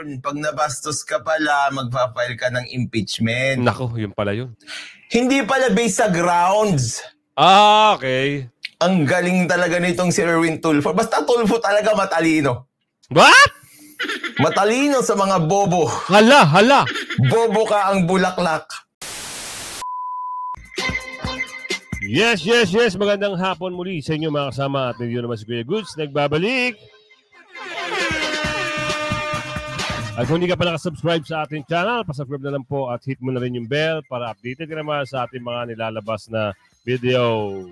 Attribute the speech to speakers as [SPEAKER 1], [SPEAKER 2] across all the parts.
[SPEAKER 1] yun. Pag nabastos ka pala, magpa-file ka ng impeachment.
[SPEAKER 2] Nako, yun pala yun.
[SPEAKER 1] Hindi pala based sa grounds.
[SPEAKER 2] Ah, okay.
[SPEAKER 1] Ang galing talaga nitong si Erwin Tulfo. Basta Tulfo talaga matalino.
[SPEAKER 2] What?
[SPEAKER 1] Matalino sa mga bobo.
[SPEAKER 2] Hala.
[SPEAKER 1] Bobo ka ang bulaklak.
[SPEAKER 2] Yes. Magandang hapon muli sa inyo mga kasama. At yun naman si Kuya Goods. Nagbabalik. At kung hindi ka pa nakasubscribe sa ating channel, pasubscribe na lang po at hit mo na rin yung bell para updated ka naman sa ating mga nilalabas na video.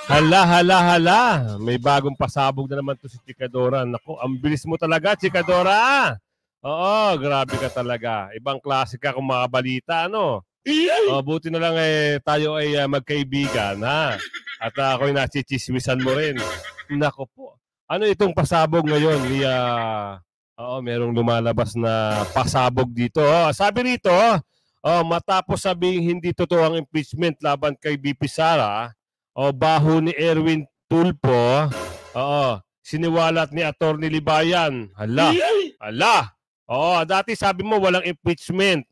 [SPEAKER 2] Hala. May bagong pasabog na naman to si Chikadora. Naku, ang bilis mo talaga, Chikadora. Oo, grabe ka talaga. Ibang klase ka kung makabalita, ano? Buti na lang tayo ay magkaibigan, ha? At ako'y nachichismisan mo rin. Naku po. Ano itong pasabog ngayon? Merong lumalabas na pasabog dito. Sabi rito, matapos sabing hindi totoo ang impeachment laban kay BP Sara, baho ni Erwin Tulfo, siniwalat ni Atty. Libayan. Hala. Dati sabi mo walang impeachment.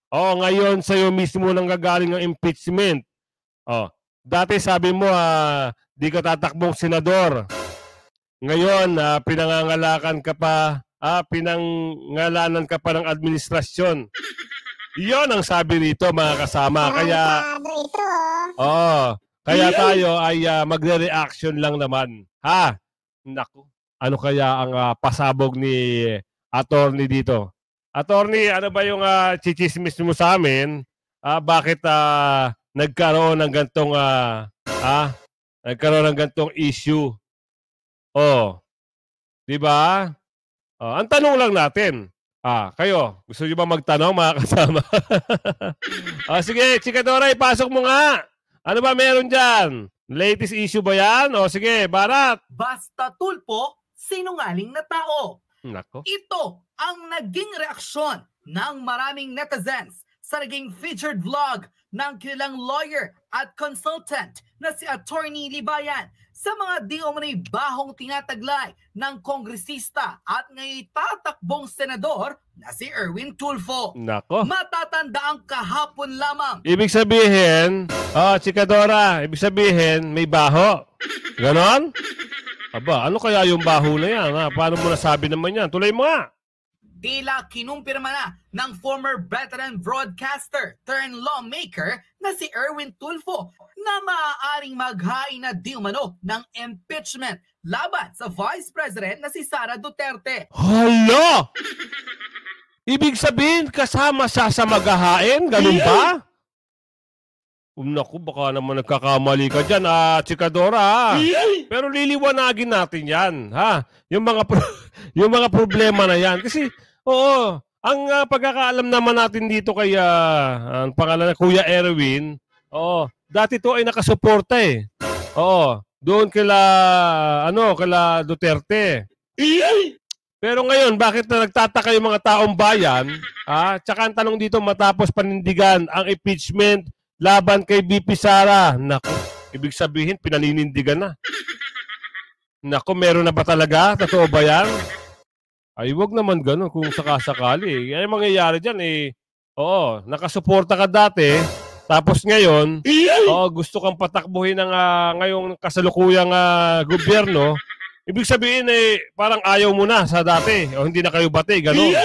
[SPEAKER 2] Ngayon sa'yo mismo nang gagaling ang impeachment. Dati sabi mo di ka tatakbong senador. Ngayon pinangangalanan ka pa ng administrasyon. Iyon ang sabi rito mga kasama. Kaya tayo ay magre-reaction lang naman. Naku, ano kaya ang pasabog ni attorney dito? Attorney, ano ba yung chichismis mo sa amin? Bakit nagkaroon ng gantong issue? Di ba? Ang tanong lang natin. Kayo, gusto niyo ba magtanong mga kasama? Sige, Chikadora, ipasok mo nga. Ano ba meron dyan? Latest issue ba yan? Sige, Barat.
[SPEAKER 3] Basta Tulfo, sinungaling na tao.
[SPEAKER 2] Nako.
[SPEAKER 3] Ito ang naging reaksyon ng maraming netizens sa naging featured vlog ng kilalang lawyer at consultant na si Atty. Libayan sa mga di umunay bahong tinataglay ng kongresista at ngayon tatakbong senador na si Erwin Tulfo.
[SPEAKER 2] Nako.
[SPEAKER 3] Matatanda ang kahapon lamang.
[SPEAKER 2] Ibig sabihin, Chikadora, ibig sabihin may baho. Ganon? Aba, ano kaya yung baho na yan? Paano mo nasabi naman yan? Tuloy mo nga.
[SPEAKER 3] Tila kinumpirma na ng former veteran broadcaster turned lawmaker na si Erwin Tulfo na maaaring maghain na di umano ng impeachment laban sa Vice President na si Sara Duterte.
[SPEAKER 2] Hala! Ibig sabihin kasama siya sa maghahain? Ganun ba? Naku, baka naman nagkakamali ka dyan, Chikadora. Pero liliwanagin natin yan, ha? Yung mga problema na yan. Kasi, ang pagkakaalam naman natin dito kay, ang pangalan na Kuya Erwin, dati to ay nakasuporta eh. Doon kila Duterte. Pero ngayon, bakit na nagtataka yung mga taong bayan, tsaka ang tanong dito, matapos panindigan ang impeachment laban kay BP Sara. Naku, ibig sabihin, pinaninindigan na. Naku, meron na ba talaga? Totoo ba yan? Ay, wag naman ganun kung sakasakali. Ay, mangyayari dyan nakasuporta ka dati, tapos ngayon, gusto kang patakbuhin ng ngayong kasalukuyang gobyerno. Ibig sabihin, parang ayaw mo na sa dati. Hindi na kayo bati, ganun.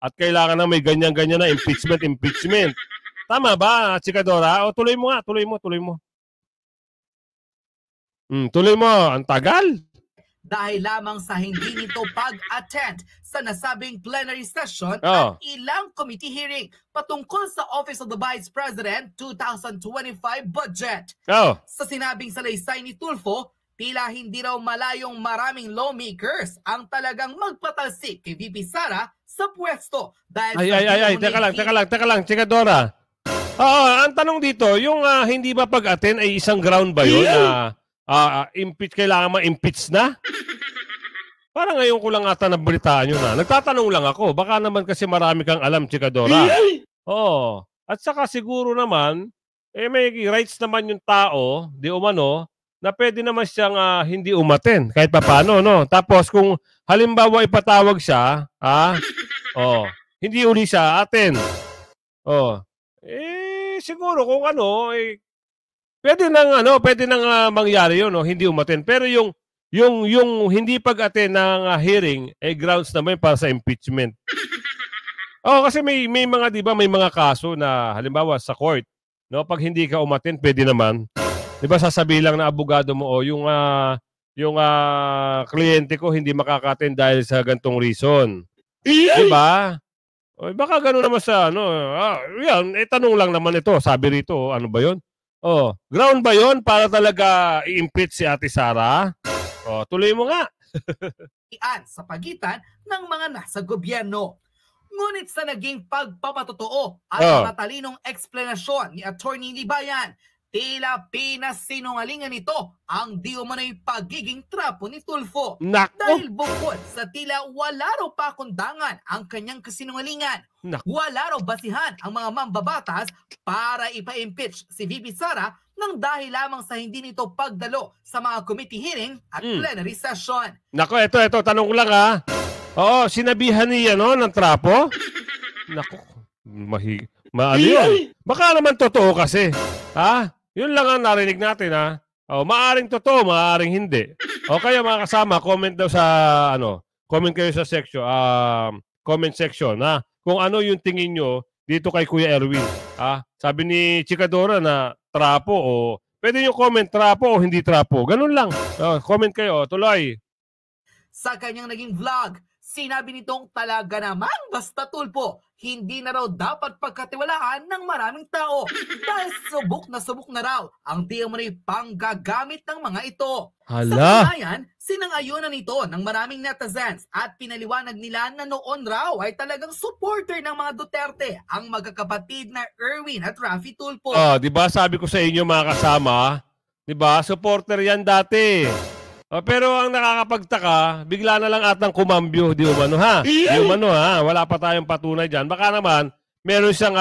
[SPEAKER 2] At kailangan na may ganyan-ganyan na impeachment. Tama ba, Chikadora? Tuloy mo nga, tuloy mo. Tuloy mo, ang tagal.
[SPEAKER 3] Dahil lamang sa hindi nito pag-attend sa nasabing plenary session at ilang committee hearing patungkol sa Office of the Vice President 2025 budget. Sa sinabing salaysay ni Tulfo, tila hindi raw malayong maraming lawmakers ang talagang magpatalsik kay VP Sara sa pwesto. Dahil
[SPEAKER 2] teka lang, Chikadora. Ang tanong dito, yung hindi ba pag-attend ay isang ground ba yun? Kailangan ma-impeach na? Parang ngayon ko lang ata nabalitaan yun na. Nagtatanong lang ako. Baka naman kasi marami kang alam, Chikadora. At saka siguro naman, may rights naman yung tao, di umano, na pwede naman siyang hindi umaten kahit papaano, no? Tapos kung halimbawa ipatawag siya, hindi uli siya atin. Siguro kung ano, pwede nang mangyari 'yun, no? Hindi umaten. Pero yung hindi pag-attend ng hearing grounds naman para sa impeachment. Kasi may mga 'di ba, may mga kaso na halimbawa sa court, no, pag hindi ka umattend pwede naman. 'Di ba sasabihin lang na abogado mo yung kliyente ko hindi makaka-attend dahil sa gantong reason. 'Di ba? Baka gano'n naman sa yan, tanong lang naman ito, sabi rito, ano ba 'yon? Ground ba 'yon para talaga i-impeach si Ate Sara? Tuloy mo nga.
[SPEAKER 3] Sa pagitan ng mga nasa gobyerno. Ngunit sa naging pagpapatotoo at matalinong eksplanasyon ni Attorney Libayan, tila pinasinungalingan nito ang di umano'y pagiging trapo ni Tulfo. Dahil bukod sa tila wala raw pakundangan ang kanyang kasinungalingan, wala raw basihan ang mga mambabatas para ipa-impeach si VP Sara nang dahil lamang sa hindi nito pagdalo sa mga committee hearing at plenary session.
[SPEAKER 2] Ito, tanong lang sinabihan niya ng trapo? Maano yun? Baka naman totoo kasi. Yun lang ang narinig natin, maaring totoo, maaring hindi. Kaya mga kasama, comment daw sa comment kayo sa section, comment section, kung ano yung tingin nyo dito kay Kuya Erwin. Sabi ni Chikadora na trapo pwede nyo comment trapo o hindi trapo. Ganun lang. Comment kayo, tuloy.
[SPEAKER 3] Sa kanyang naging vlog, sinabi nitong talaga naman basta Tulfo, hindi na raw dapat pagkatiwalaan ng maraming tao dahil subok na raw ang di umano'y panggagamit ng mga ito. Sa kanayan, sinang-ayunan nito ng maraming netizens at pinaliwanag nila na noon raw ay talagang supporter ng mga Duterte ang magkakapatid na Erwin at Raffy Tulfo.
[SPEAKER 2] Di ba sabi ko sa inyo mga kasama, di ba supporter yan dati. Pero ang nakakapagtaka, bigla na lang atang kumambyo, di umano wala pa tayong patunay dyan. Baka naman, meron siyang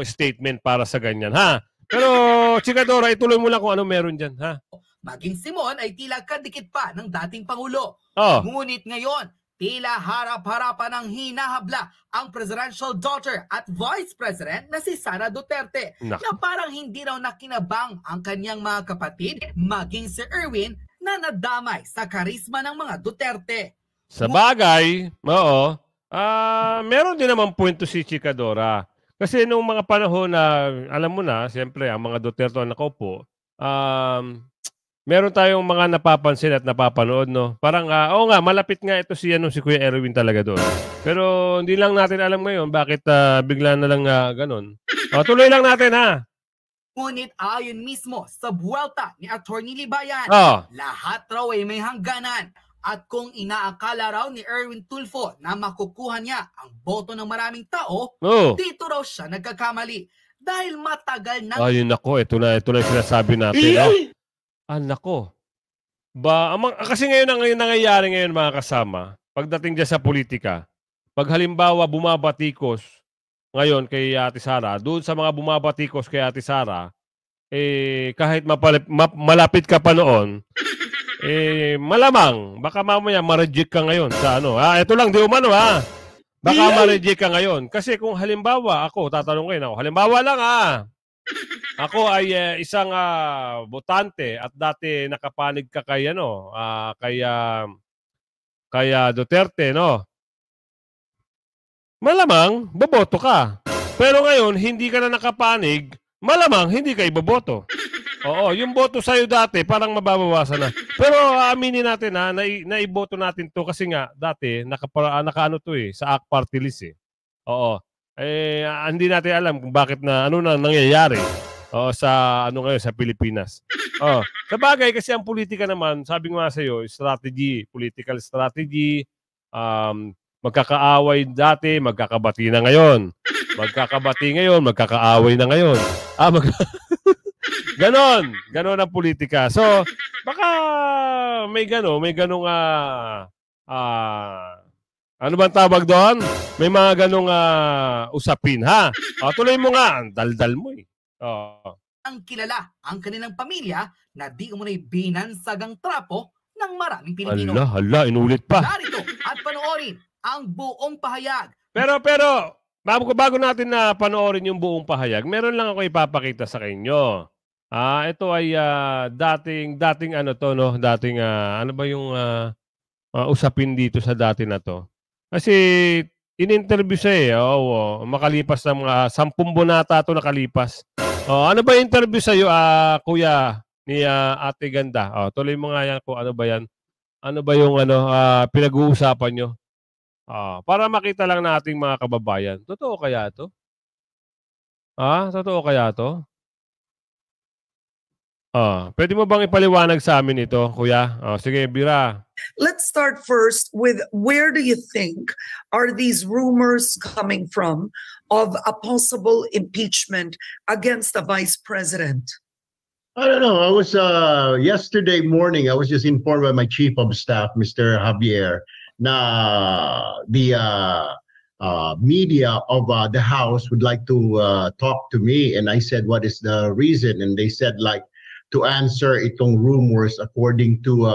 [SPEAKER 2] statement para sa ganyan, Pero, Chikadora, ituloy mo lang kung ano meron dyan,
[SPEAKER 3] Maging Simon ay tila kadikit pa ng dating Pangulo. Ngunit ngayon, tila harap-harapan ng hinahabla ang presidential daughter at vice president na si Sara Duterte na parang hindi raw nakinabang ang kanyang mga kapatid, maging si Erwin, na nadamay sa karisma ng mga Duterte.
[SPEAKER 2] Sa bagay, meron din naman punto si Chikadora. Kasi nung mga panahon na, alam mo na, siyempre, ang mga Duterte na nakaupo, meron tayong mga napapansin at napapanood, no? Parang, malapit nga ito si Kuya Erwin talaga doon. Pero hindi lang natin alam ngayon bakit bigla na lang ganun. Tuloy lang natin,
[SPEAKER 3] Ngunit ayon mismo sa buwelta ni Attorney Libayan, lahat raw ay may hangganan. At kung inaakala raw ni Erwin Tulfo na makukuha niya ang boto ng maraming tao, dito raw siya nagkakamali. Dahil matagal na...
[SPEAKER 2] ito na yung sinasabi natin. Kasi ngayon ang nangyayari ngayon mga kasama, pagdating dyan sa politika, pag halimbawa bumabatikos ngayon kay Ate Sara, doon sa mga bumabatikos kay Ate Sara, kahit malapit ka pa noon, malamang, baka mamaya ma-reject ka ngayon sa ito lang, di umano baka ma-reject ka ngayon. Kasi kung halimbawa, tatanungin ako, halimbawa lang ako ay isang botante at dati nakapanig ka kay Duterte, no? Malamang, boboto ka. Pero ngayon, hindi ka na nakapanig, malamang, hindi ka iboboto. Yung boto sa'yo dati, parang mababawasan na. Pero aminin natin naiboto natin to kasi nga, dati, nakaano to sa AK Party List hindi natin alam kung bakit na nangyayari sa ngayon sa Pilipinas. Sa bagay, kasi ang politika naman, sabi nga sa'yo, strategy, political strategy, magkakaaway dati, magkakabati na ngayon. Magkakabati ngayon, magkakaaway na ngayon. Ganon ang politika. So, baka may ganong ano bang tawag doon? May mga ganong usapin, Tuloy mo nga, daldal mo
[SPEAKER 3] ang kilala ang kanilang pamilya na di umunay binansagang trapo ng maraming Pilipino.
[SPEAKER 2] Hala, inulit pa.
[SPEAKER 3] Narito at panoorin ang buong pahayag.
[SPEAKER 2] Pero, bago natin na panoorin yung buong pahayag, meron lang ako ipapakita sa inyo. Ito ay dating ano to, no? Dating, ano ba yung usapin dito sa dati na to? Kasi, in-interview siya makalipas ng mga 10 bunata to nakalipas. Ano ba yung interview sa'yo, kuya, ni Ate Ganda? Tuloy mo nga yan kung ano ba yan. Ano ba yung pinag-uusapan nyo? Para makita lang nating mga kababayan. Totoo kaya to? Totoo kaya to? Pwede mo bang ipaliwanag sa amin ito, kuya? Sige, Bira.
[SPEAKER 4] Let's start first with where do you think are these rumors coming from of a possible impeachment against the vice president?
[SPEAKER 5] I don't know. I was yesterday morning, I was just informed by my chief of staff, Mr. Javier, na the media of the House would like to talk to me. And I said, what is the reason? And they said, like, to answer itong rumors according to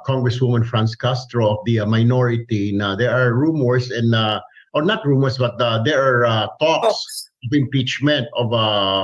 [SPEAKER 5] Congresswoman Franz Castro of the minority. Now, there are rumors and, or not rumors, but there are talks of impeachment of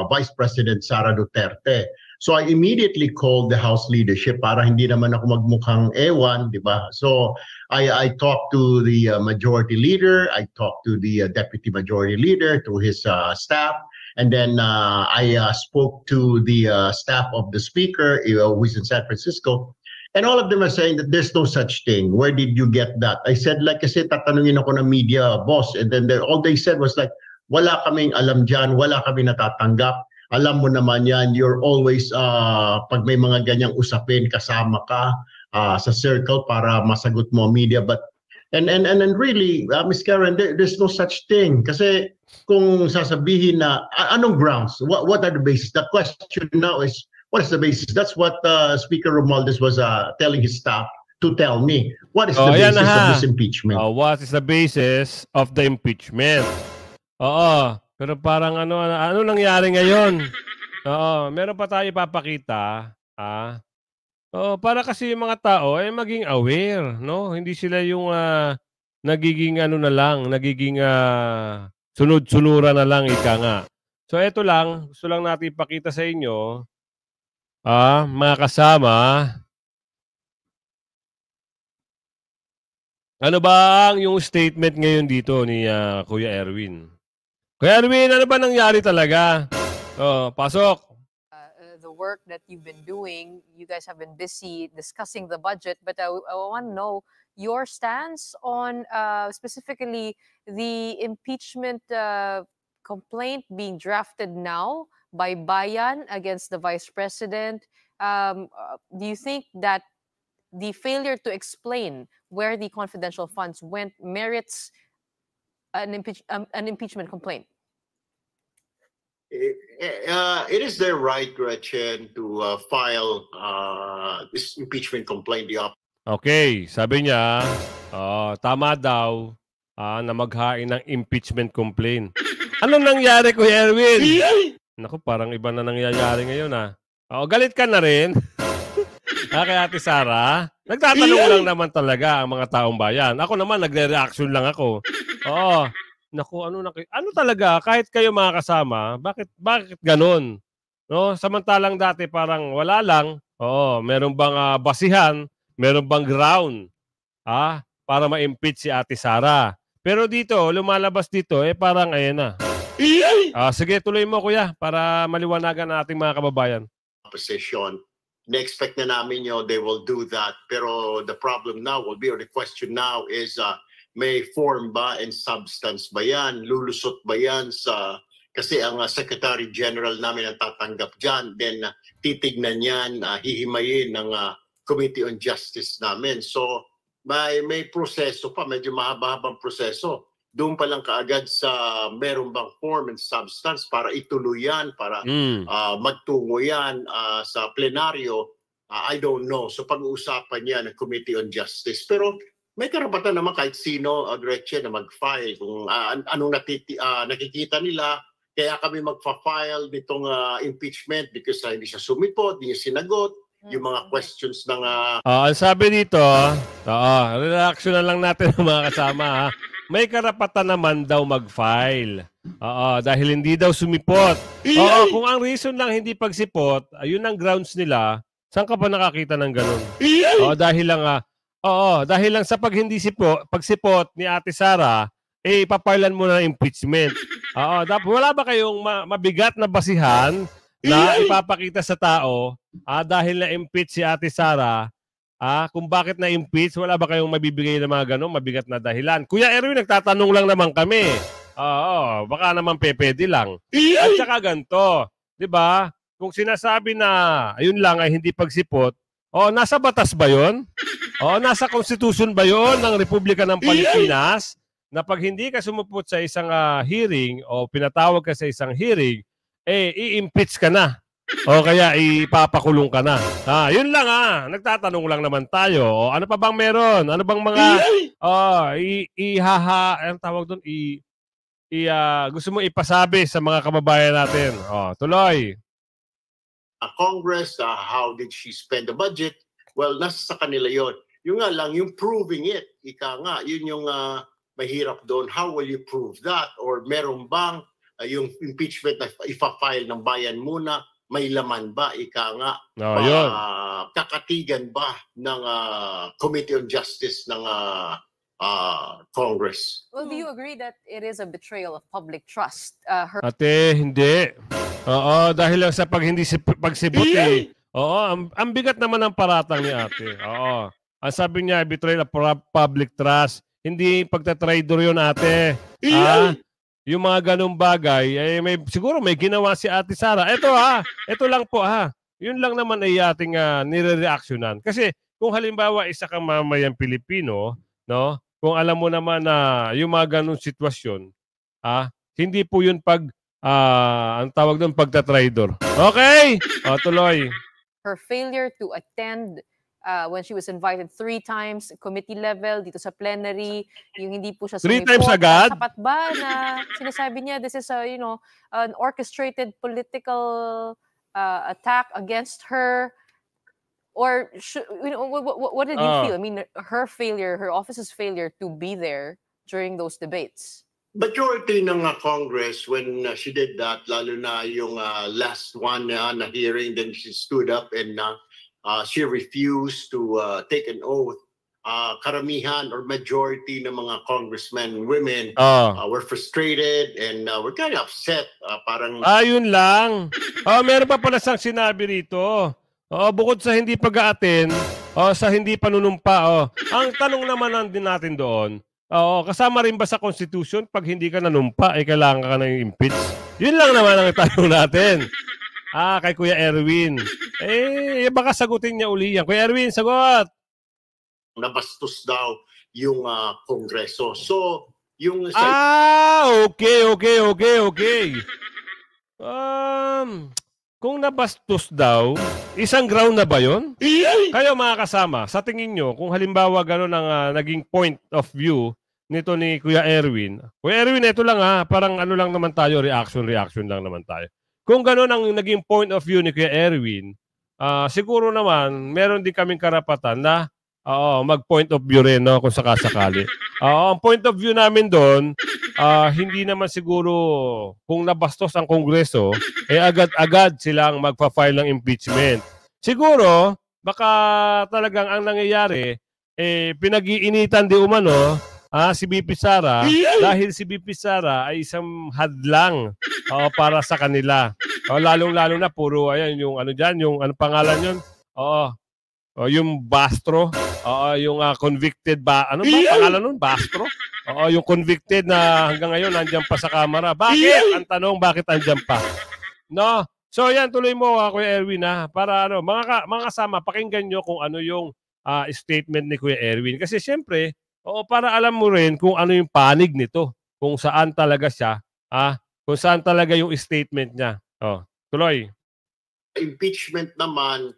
[SPEAKER 5] Vice President Sara Duterte. So I immediately called the House leadership para hindi naman ako magmukhang ewan, di ba? So I talked to the majority leader, I talked to the deputy majority leader, to his staff, and then I spoke to the staff of the speaker, who is in San Francisco, and all of them are saying that there's no such thing. Where did you get that? I said, like, kasi tatanungin ako ng media boss, and then all they said was like, wala kaming alam dyan, wala kami natatanggap. Alam mo naman yan, you're always, pag may mga ganyang usapin, kasama ka sa circle para masagot mo media. But and really, Ms. Karen, there's no such thing. Kasi kung sasabihin na, anong grounds? What are the basis? The question now is, what is the basis? That's what Speaker Romualdez was telling his staff to tell me. What is the basis of this impeachment?
[SPEAKER 2] What is the basis of the impeachment? Pero parang ano nangyari ngayon? Meron pa tayo ipapakita. Para kasi yung mga tao ay maging aware, no? Hindi sila yung nagiging nagiging sunod-sunura na lang, ika nga. So ito lang, gusto lang natin ipakita sa inyo, mga kasama. Ano ba ang yung statement ngayon dito ni Kuya Erwin? Kuya Erwin, ano ba nangyari talaga? Pasok.
[SPEAKER 6] The work that you've been doing, you guys have been busy discussing the budget, but I want to know your stance on specifically the impeachment complaint being drafted now by Bayan against the Vice President. Do you think that the failure to explain where the confidential funds went merits an impeachment complaint?
[SPEAKER 5] It is their right, Gretchen, to file this impeachment complaint.
[SPEAKER 2] Okay, sabi niya, tama daw na maghain ng impeachment complaint. Anong nangyari, Kuya Erwin? Naku, parang iba na nangyayari ngayon galit ka na rin. Kay Ate Sara, nagtatanong lang naman talaga ang mga taong bayan. Ako naman, nagre-reaction lang ako. Naku, ano talaga, kahit kayo mga kasama, bakit ganun? No? Samantalang dati parang wala lang. Meron bang basihan, meron bang ground para ma-impeach si Ate Sara. Pero dito, lumalabas dito, parang ayan na. Sige, tuloy mo, kuya, para maliwanagan nating mga kababayan.
[SPEAKER 5] Opposition. Na-expect na namin they will do that. Pero the problem now will be, or the question now is, may form ba and substance ba yan? Lulusot ba yan sa... Kasi ang Secretary General namin ang tatanggap dyan. Then titignan yan, hihimayin ng Committee on Justice namin. So may proseso pa, medyo mahaba-habang proseso. Doon pa lang kaagad sa meron bang form and substance para ituloy yan, para magtungo yan sa plenaryo. I don't know. So pag-uusapan yan ng Committee on Justice. Pero may karapatan naman kahit sino, Gretchen, na mag-file kung anong nakikita nila. kaya kami magfa-file nitong impeachment because hindi siya sumipot, hindi niya sinagot yung mga questions ng...
[SPEAKER 2] Ang sabi dito, reaction na lang natin ng mga kasama. Ha? May karapatan naman daw mag-file. Dahil hindi daw sumipot. Kung ang reason lang hindi pagsipot, ayun ang grounds nila, saan ka pa nakakita ng ganun? Dahil lang sa pagsipot ni Ate Sara, ipaparlan mo na ng impeachment. Wala ba kayong mabigat na basihan na ipapakita sa tao dahil na-impeach si Ate Sara, kung bakit na-impeach, wala ba kayong mabibigay na mga ganun, mabigat na dahilan? Kuya Erwin, nagtatanong lang naman kami. Baka naman pepede lang. At saka ganito, di ba? Kung sinasabi na, ayun lang ay hindi pagsipot, nasa batas ba yun? Nasa Constitution ba yun ng Republika ng Pilipinas na pag hindi ka sumupot sa isang hearing o pinatawag ka sa isang hearing, i-impeach ka na. O kaya ipapakulong ka na. Yun lang nagtatanong lang naman tayo. Ano pa bang meron? Ano bang mga ang tawag doon? Gusto mo ipasabi sa mga kababayan natin? Tuloy.
[SPEAKER 5] Congress, how did she spend the budget? Well, nasa sa kanila yon. Yung nga lang, yung proving it, ika nga, yun yung mahirap doon. How will you prove that? Or meron bang yung impeachment na ipa-file ng bayan muna, may laman ba, ika nga, kakatigan ba ng Committee on Justice ng Congress?
[SPEAKER 6] Well, do you agree that it is a betrayal of public trust?
[SPEAKER 2] Ate, hindi. Dahil lang sa pagsibot ang bigat naman ng paratang ni ate. Ang sabi niya, betrayal of public trust. Hindi pagtatraidor yun, ate. Yung mga ganung bagay, siguro may ginawa si Ate Sara. Ito lang po Yun lang naman ay ating nire-reactionan. Kasi kung halimbawa isa kang mamayang Pilipino, no? Kung alam mo naman na yung mga ganung sitwasyon, hindi po yun ang tawag doon pagtatraidor. Okay? Tuloy.
[SPEAKER 6] Her failure to attend when she was invited 3 times, committee level, dito sa plenary, yung hindi po siya
[SPEAKER 2] 3 times agad?
[SPEAKER 6] Sapat ba na sinasabi niya this is an orchestrated political attack against her? Or what did you feel? I mean, her failure, her office's failure to be there during those debates.
[SPEAKER 5] Majority ng Congress, when she did that, lalo na yung last one na hearing, then she stood up and she refused to take an oath. Karamihan or majority ng mga congressmen, women, were frustrated and were kind of upset.
[SPEAKER 2] Yun lang. Meron pa pala siyang sinabi rito. Bukod sa hindi pag-a-attend, sa hindi panunumpa. Ang tanong naman din natin doon, kasama rin ba sa Constitution pag hindi ka nanumpa, kailangan ka na impeach? Yun lang naman ang tanong natin. Kay Kuya Erwin. Baka sagutin niya uli yan. Kuya Erwin, sagot!
[SPEAKER 5] Nabastos daw yung Kongreso. So, yung...
[SPEAKER 2] Okay. Kung nabastos daw, isang ground na ba yun? Kayo mga kasama, sa tingin nyo, kung halimbawa gano'n ang naging point of view nito ni Kuya Erwin. Kuya Erwin, ito lang parang ano lang naman tayo, reaction lang naman tayo. Kung gano'n ang naging point of view ni Kuya Erwin, siguro naman, meron din kaming karapatan na mag-point of view rin, no, kung sakasakali. Ang point of view namin doon, hindi naman siguro kung nabastos ang Kongreso, agad-agad silang magpa-file ng impeachment. Siguro, baka talagang ang nangyayari, pinag-iinitan di umano, si BP Sara, dahil si BP Sara ay isang hadlang para sa kanila. Lalong-lalo na puro, ayan, yung ano dyan, yung ano pangalan yun? Yung Bastro, yung convicted ano ba pangalan nun? Bastro? Yung convicted na hanggang ngayon nandiyan pa sa kamera. Bakit? Ang tanong, bakit nandiyan pa? No? So yan, tuloy mo Kuya Erwin para mga kasama, pakinggan nyo kung ano yung statement ni Kuya Erwin. Kasi siyempre, para alam mo rin kung ano yung panig nito, kung saan talaga siya, kung saan talaga yung statement niya. Tuloy.
[SPEAKER 5] Impeachment naman,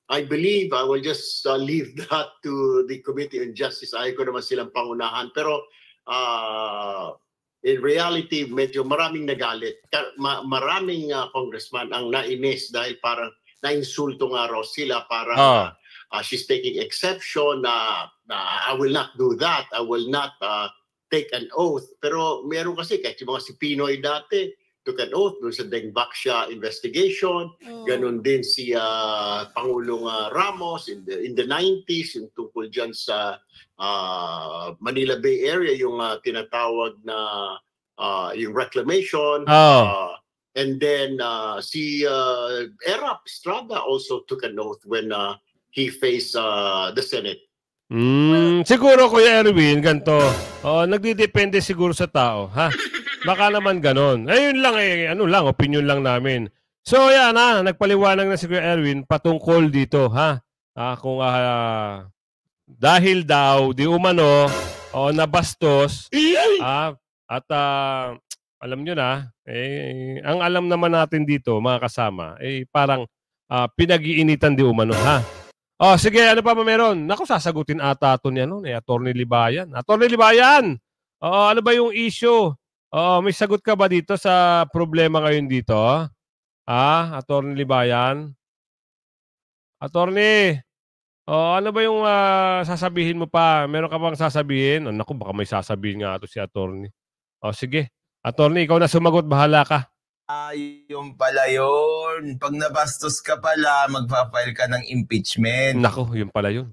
[SPEAKER 5] I believe I will just leave that to the Committee on Justice. Ayaw ko naman silang pangunahan. Pero in reality, medyo maraming nagalit. Maraming congressman ang nainis dahil parang na-insulto nga raw sila. Parang she's taking exception na I will not do that. I will not take an oath. Pero meron kasi kahit yung mga si Pinoy dati, took an oath dun sa Deng Baksha investigation. Ganon din si Pangulong Ramos in the 90s, yung tungkol dyan sa Manila Bay Area, yung tinatawag na yung reclamation. And then si Erap Estrada also took an oath when he faced the Senate.
[SPEAKER 2] Siguro, Kuya Erwin, ganito. Nagdidepende siguro sa tao, ha? Baka naman ganon. Ayun lang, opinion lang namin. So, yan, nagpaliwanag na si Kuya Erwin patungkol dito, ha? Kung dahil daw, di umano, nabastos, at alam nyo na, ang alam naman natin dito, mga kasama, parang pinag-iinitan di umano, ha? Sige, ano pa meron? Naku, sasagutin ata ito ni Atty. Libayan. Atty. Libayan! Ano ba yung issue? May sagot ka ba dito sa problema ngayon dito? Atty. Libayan? Attorney, ano ba yung sasabihin mo pa? Meron ka bang sasabihin? Naku, baka may sasabihin nga ito si Attorney. Sige. Attorney, ikaw na sumagot. Bahala ka.
[SPEAKER 1] Yung pala yun. Pag nabastos ka pala, magpa-file ka ng impeachment.
[SPEAKER 2] Naku, yun pala yun.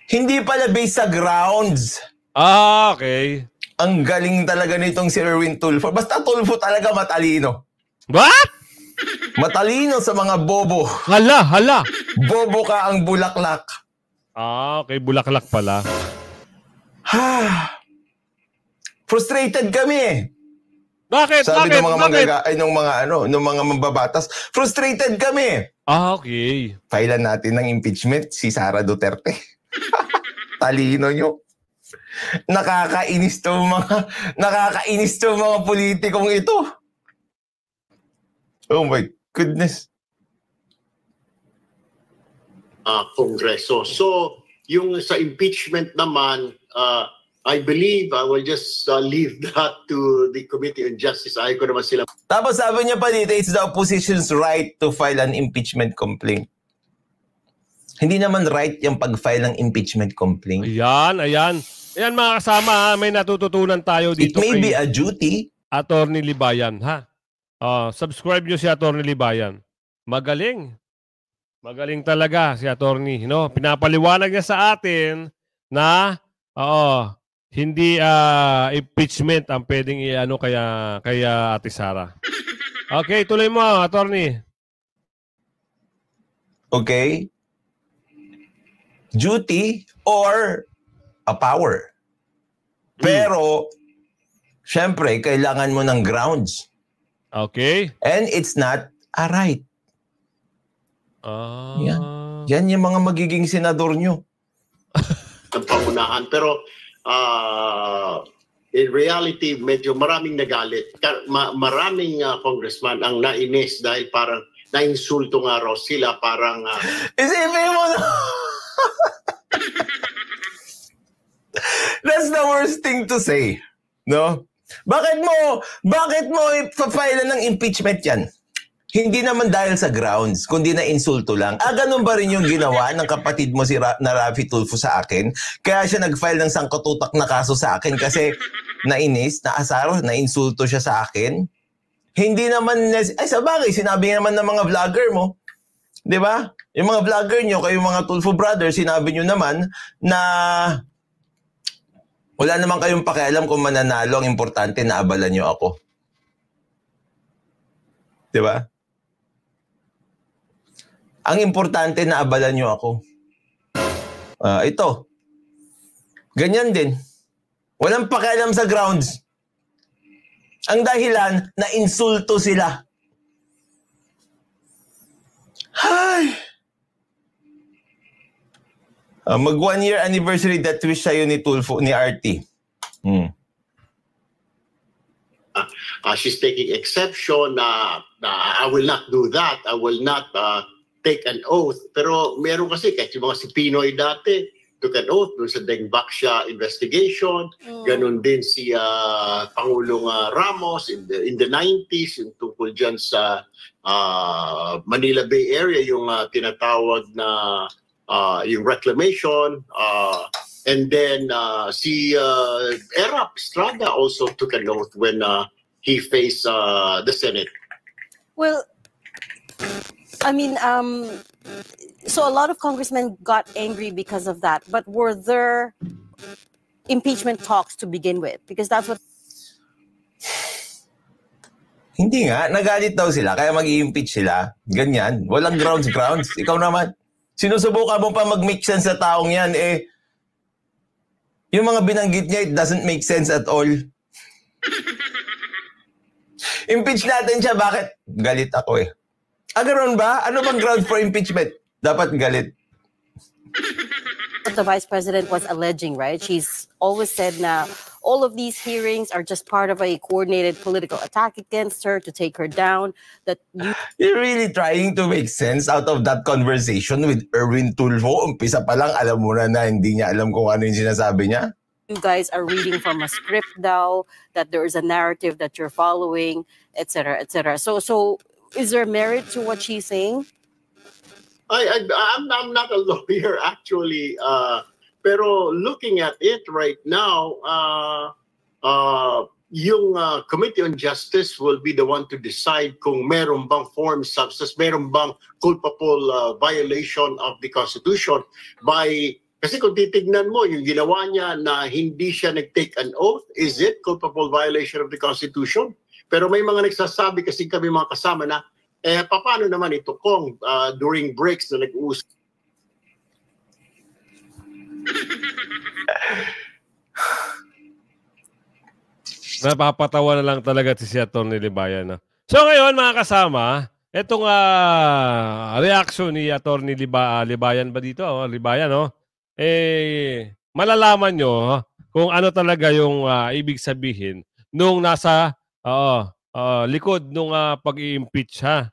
[SPEAKER 1] Hindi pala based sa grounds.
[SPEAKER 2] Okay.
[SPEAKER 1] Ang galing talaga nitong si Erwin Tulfo. Basta Tulfo talaga matalino.
[SPEAKER 2] What?
[SPEAKER 1] Matalino sa mga bobo.
[SPEAKER 2] Hala.
[SPEAKER 1] Bobo ka ang bulaklak.
[SPEAKER 2] Okay. Bulaklak pala.
[SPEAKER 1] Frustrated kami.
[SPEAKER 2] Bakit?
[SPEAKER 1] Sabi ng mga mga mambabatas, frustrated kami.
[SPEAKER 2] Okay.
[SPEAKER 1] Filean natin ng impeachment si Sara Duterte. Talino nyo. Nakakainis to mga politikong ito. Oh my goodness.
[SPEAKER 5] Kongreso. So, yung sa impeachment naman, I believe I will just leave that to the Committee on Justice. Ayaw ko naman sila.
[SPEAKER 1] Tapos sabi niya pa dito, it's the opposition's right to file an impeachment complaint. Hindi naman right yung pag-file ng impeachment complaint.
[SPEAKER 2] Ayan mga kasama, may natututunan tayo dito.
[SPEAKER 1] It may be a duty.
[SPEAKER 2] Atty. Libayan, ha? Subscribe nyo si Atty. Libayan. Magaling. Magaling talaga si Atty. Pinapaliwanag niya sa atin na hindi impeachment ang pwedeng kaya Ate Sara. Okay, tuloy mo, Atty.
[SPEAKER 1] Okay? Duty or a power. Pero, syempre, kailangan mo ng grounds.
[SPEAKER 2] Okay.
[SPEAKER 1] And it's not a right. Yan yung mga magiging senador nyo.
[SPEAKER 5] Ang pangunahan. Pero, in reality, medyo maraming nagalit. Maraming congressman ang nainis dahil parang na-insulto nga raw sila. Parang...
[SPEAKER 1] Isipin mo na! That's the worst thing to say. No? Bakit mo ipapile ng impeachment yan? Hindi naman dahil sa grounds, kundi na insulto lang. Ganun ba rin yung ginawa ng kapatid mo na Raffy Tulfo sa akin? Kaya siya nag-file ng sangkatutak na kaso sa akin kasi nainis, naasar, na-insulto siya sa akin. Hindi naman, sa bagay, sinabi naman ng mga vlogger mo. Di ba? Yung mga vlogger nyo, kayong mga Tulfo brothers, sinabi nyo naman na wala naman kayong pakialam kung mananalo. Ang importante na abalan nyo ako. Di ba? Ang importante na abalan nyo ako. Ito. Ganyan din. Walang pakialam sa grounds. Ang dahilan, na-insulto sila. Ay! Mag 1-year anniversary that wish sa'yo ni Tulfo, ni RT.
[SPEAKER 5] She's taking exception na I will not do that. I will not take an oath. Pero meron kasi kahit yung mga si Pinoy dati, took an oath doon sa Deng Baksha investigation. Ganon din si Pangulong Ramos in the 90s, yung tungkol dyan sa Manila Bay Area, yung tinatawag na yung reclamation. And then si Erap Estrada also took an oath when he faced the Senate.
[SPEAKER 7] Well, I mean, so a lot of congressmen got angry because of that. But were there impeachment talks to begin with? Because that's what...
[SPEAKER 1] Hindi nga. Nagalit daw sila. Kaya mag-i-impeach sila. Ganyan. Walang grounds. Ikaw naman. Sinusubukan mo pa mag-make sense sa taong yan. Yung mga binanggit niya, it doesn't make sense at all. Impeach natin siya. Bakit? Galit ako ganoon ba? Ano bang ground for impeachment? Dapat galit.
[SPEAKER 7] What the Vice President was alleging, right? She's always said na all of these hearings are just part of a coordinated political attack against her to take her down. That
[SPEAKER 1] You're really trying to make sense out of that conversation with Erwin Tulfo. Umpisa pa lang, alam mo na hindi niya alam kung ano yung sinasabi niya.
[SPEAKER 7] you guys are reading from a script daw, that there is a narrative that you're following, etc., etc. So is there merit to what she's saying?
[SPEAKER 5] I'm not a lawyer actually, pero looking at it right now, yung Committee on Justice will be the one to decide kung meron bang foreign substance, meron bang culpable violation of the Constitution kasi kung titignan mo, yung ginawa niya na hindi siya nag-take an oath, is it culpable violation of the Constitution? Pero may mga nagsasabi kasi kami mga kasama na, paano naman ito kung during breaks na nag-uusap?
[SPEAKER 2] Napapatawa na lang talaga si Atty. Libayan. So ngayon mga kasama, itong reaction ni Atty. Libayan ba dito? Libayan, no? Malalaman nyo kung ano talaga yung ibig sabihin nung nasa likod nung pag-i-impeach, ha?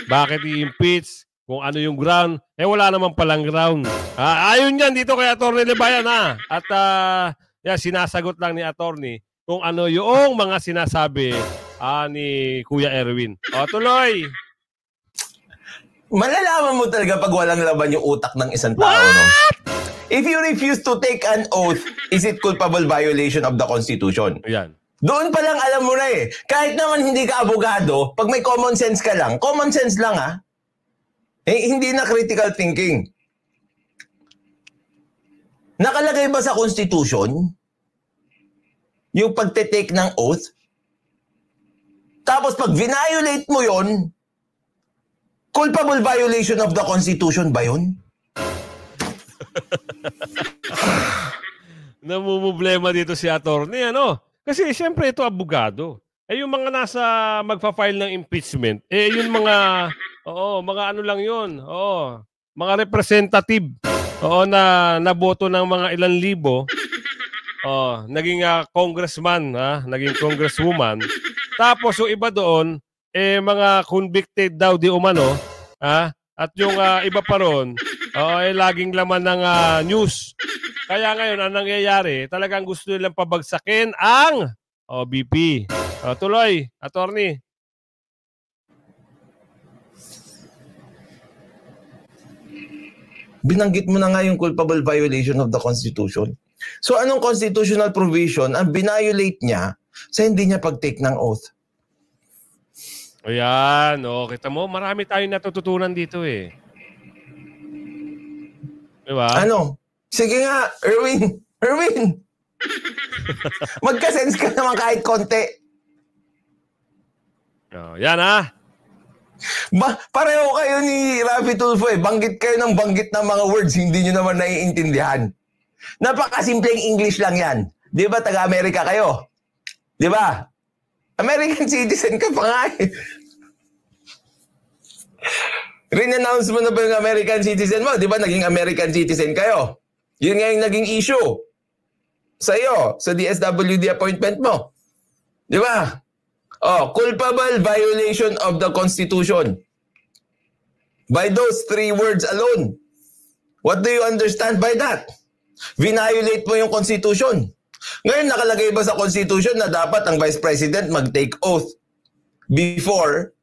[SPEAKER 2] Bakit i-impeach? Kung ano yung ground? Wala naman palang ground. Ayun yan dito kay Atty. Libayan, ha? At sinasagot lang ni attorney kung ano yung mga sinasabi ni Kuya Erwin. Tuloy!
[SPEAKER 1] Malalaman mo talaga pag walang laban yung utak ng isang tao, no? If you refuse to take an oath, is it culpable violation of the Constitution?
[SPEAKER 2] Yan.
[SPEAKER 1] Doon pa lang alam mo na Kahit naman hindi ka abogado, pag may common sense ka lang, common sense lang hindi na critical thinking. Nakalagay ba sa Constitution yung pagte-take ng oath? Tapos pag violate mo yon, culpable violation of the Constitution ba yun?
[SPEAKER 2] Namumblema dito si attorney, ano? Kasi siyempre ito abogado. Yung mga nasa magfa-file ng impeachment, yung mga mga ano lang yun. Mga representative. Na naboto ng mga ilang libo. Naging congressman, naging congresswoman. Tapos yung iba doon, mga convicted daw di umano, at yung iba pa ron, laging laman ng news. Kaya ngayon, ang nangyayari, talagang gusto nilang pabagsakin ang BP. Tuloy, attorney.
[SPEAKER 1] Binanggit mo na nga yung culpable violation of the Constitution. So anong constitutional provision ang binviolate niya sa hindi niya pag-take ng oath?
[SPEAKER 2] Ayan, kita mo, marami tayong natututunan dito Diba?
[SPEAKER 1] Ano? Sige nga, Erwin! Magka-sense ka naman kahit konti.
[SPEAKER 2] Yan
[SPEAKER 1] Pareho kayo ni Rafi Tulfo Banggit kayo ng banggit ng mga words, hindi nyo naman naiintindihan. Napakasimpleng English lang yan. Di ba, taga-Amerika kayo? Di ba? American citizen ka pa nga Rin-announce mo na ba yung American citizen mo? Di ba naging American citizen kayo? Yun nga yung naging issue sa iyo, sa DSWD appointment mo. Di ba? Culpable violation of the Constitution. By those 3 words alone. What do you understand by that? Violate mo yung Constitution. Ngayon, nakalagay ba sa Constitution na dapat ang Vice President mag-take oath before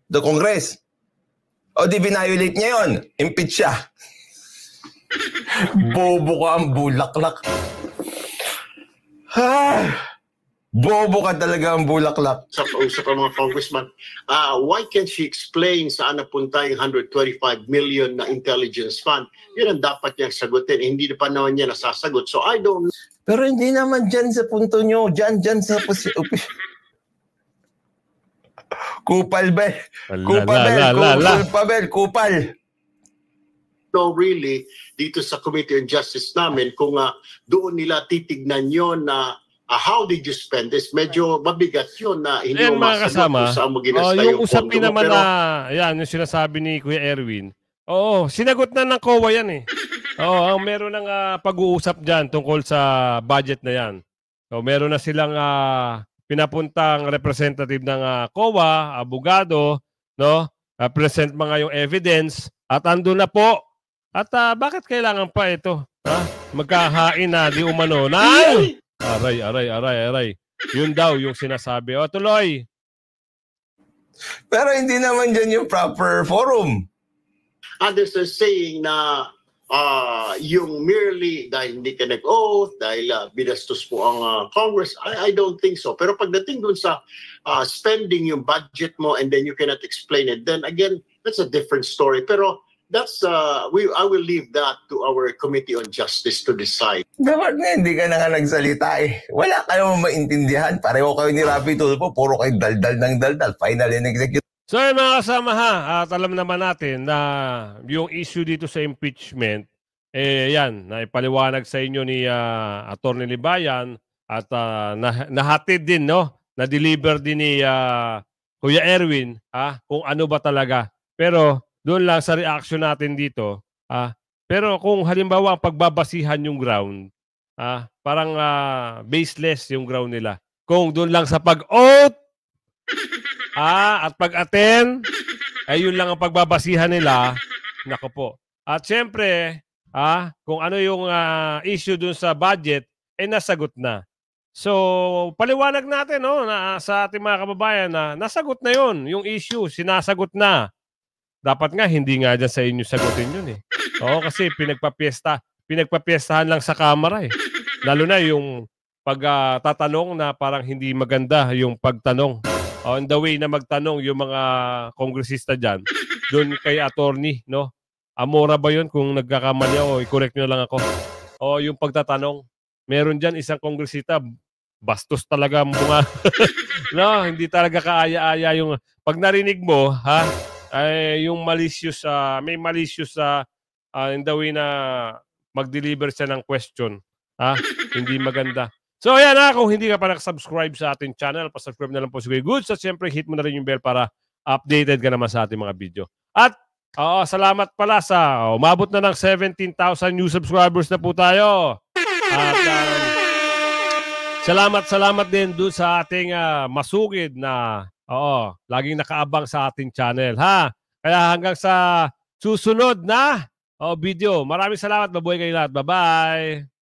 [SPEAKER 1] the Congress? O di violate niya yun, impeach siya. Bobo ka ang bulaklak. Bobo ka talaga ang bulaklak.
[SPEAKER 8] Sa kausap ng mga congressman, why can't she explain saan napunta yung 125 million na intelligence fund? Yun ang dapat niyang sagutin. Hindi pa naman niya nasasagot. So I don't...
[SPEAKER 1] Pero hindi naman dyan sa punto nyo. Dyan sa kupal ba? Kupal.
[SPEAKER 8] No, really, dito sa Committee on Justice namin, kung doon nila titignan yun na how did you spend this? Medyo mabigat yun na hindi mo masagot saan mo ginasta
[SPEAKER 2] yung
[SPEAKER 8] yung
[SPEAKER 2] usapin
[SPEAKER 8] pondo mo.
[SPEAKER 2] naman
[SPEAKER 8] Pero,
[SPEAKER 2] yan, yung sinasabi ni Kuya Erwin. Oo, sinagot na ng COA yan eh. Oo, meron ng pag-uusap dyan tungkol sa budget na yan. So, meron na silang pinapuntang representative ng COA, abogado, no? Present mga yung evidence at andun na po. At bakit kailangan pa ito? Magkahain na di umano. Aray. Yun daw yung sinasabi. O, tuloy.
[SPEAKER 1] Pero hindi naman dyan yung proper forum.
[SPEAKER 8] others are saying na yung merely dahil hindi ka nag-oath, dahil binastos po ang Congress, I don't think so. Pero pagdating dun sa spending yung budget mo and then you cannot explain it, then again, that's a different story. Pero that's I will leave that to our Committee on Justice to decide.
[SPEAKER 1] Dapat nga hindi ka na nga nagsalita eh. Wala kayong maintindihan. Pareho kayo ni Rapi Tulfo, puro kayo daldal ng daldal. Final and executive.
[SPEAKER 2] So mga kasama at alam naman natin na yung issue dito sa impeachment, yan, naipaliwanag sa inyo ni Atty. Libayan at nahatid din, no? Na-deliver din ni Kuya Erwin kung ano ba talaga. Pero doon lang sa reaction natin dito, pero kung halimbawa pagbabasihan yung ground, parang baseless yung ground nila. Kung doon lang sa pag-oath, at pag-attend, ay yun lang ang pagbabasihan nila. Nako po. At syempre, kung ano yung issue dun sa budget, nasagot na. So, paliwanag natin sa ating mga kababayan na nasagot na yun, yung issue, sinasagot na. Dapat nga, hindi nga dyan sa inyo sagutin yun eh. Oo, kasi pinagpapiestahan lang sa kamera eh. Lalo na yung pagtatanong na parang hindi maganda yung pagtanong. On the way na magtanong yung mga kongresista dyan, doon kay attorney, no? Amora ba yun kung nagkakamali ako? I-correct nyo lang ako. O yung pagtatanong, meron dyan isang kongresista, bastos talaga ang bunga. No, hindi talaga kaaya-aya yung, pag narinig mo, ay yung malicious, may malicious in the way na mag-deliver siya ng question. Hindi maganda. So ayan kung hindi ka pa nakasubscribe sa ating channel, pasubscribe na lang po si Kuya Goods at siyempre hit mo na rin yung bell para updated ka naman sa ating mga video. At salamat pala sa umabot na ng 17,000 new subscribers na po tayo. At salamat din doon sa ating masugid na laging nakaabang sa ating channel. Kaya hanggang sa susunod na video. Maraming salamat. Mabuhay kayo lahat. Bye-bye.